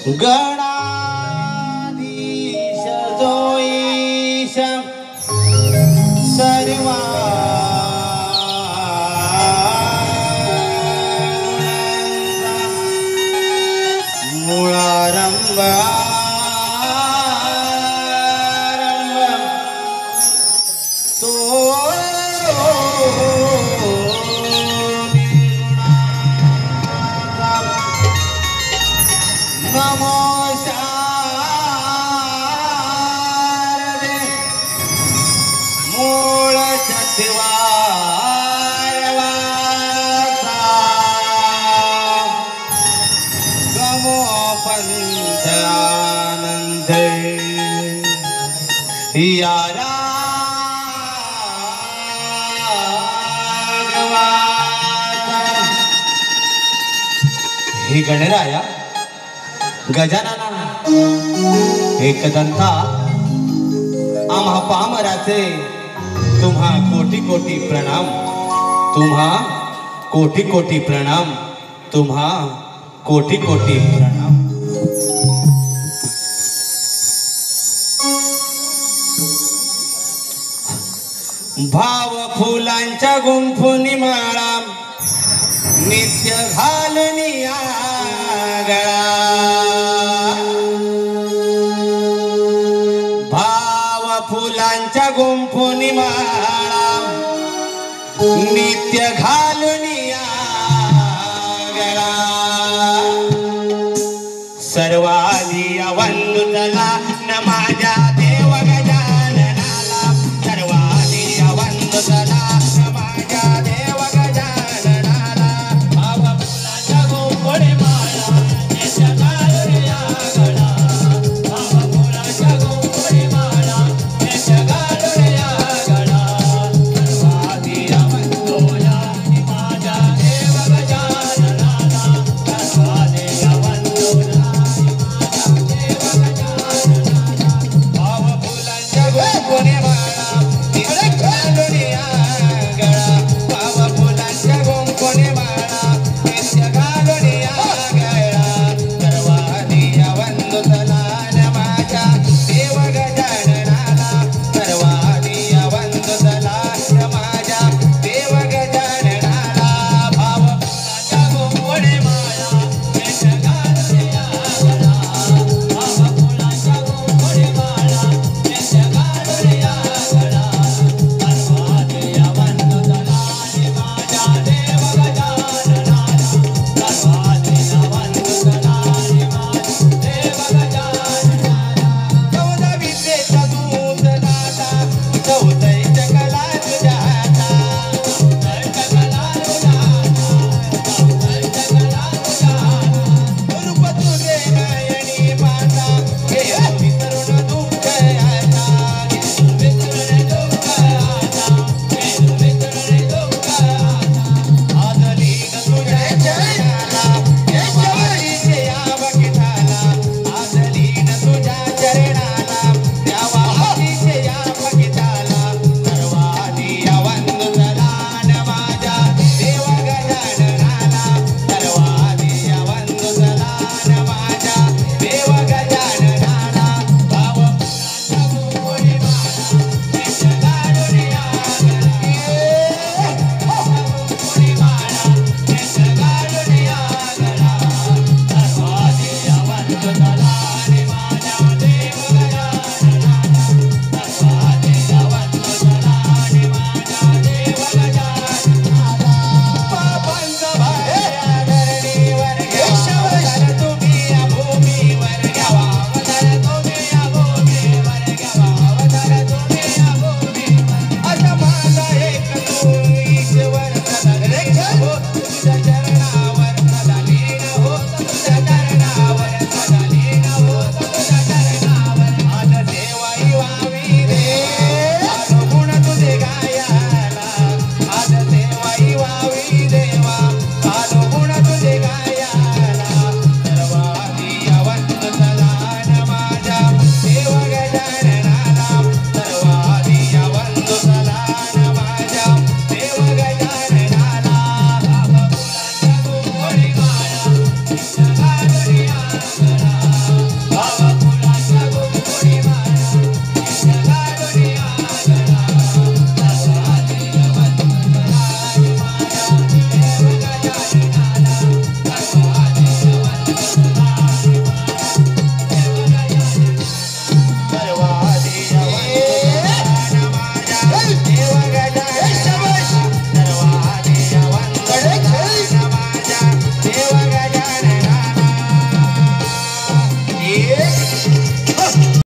गणाधीश जोईश सर्वा मूळारंभ तो नमो शारदे मूळ चत्वारवाचा गमो पंचानंदे या राघवाचा हे गणराया गजानना एकदंता आम्हा पामराचे तुम्हा कोटी कोटी प्रणाम तुम्हा कोटी कोटी प्रणाम तुम्हा कोटी कोटी प्रणाम भाव फुलांच्या गुंफुनी माळा नित्य घालून गळा भाव फुलांच्या गुंफुनी माळा नित्य घालून गळा सर्वांनी वंदुतला न माझ्या देव गजाननाला सर्वांनी वंदुतला न माझ्या देव गजाननाला भाव फुलांच्या गुंफुनी माळा नित्य घालून गळा भाव फुलांच्या गुंफुनी माळा नित्य घालून गळा सर्वांनी वंदुतला न माझ्या देव गजाननाला सर्वांनी वंदुतला भाव फुलांच्या गुंफुनी माळा नित्य घालून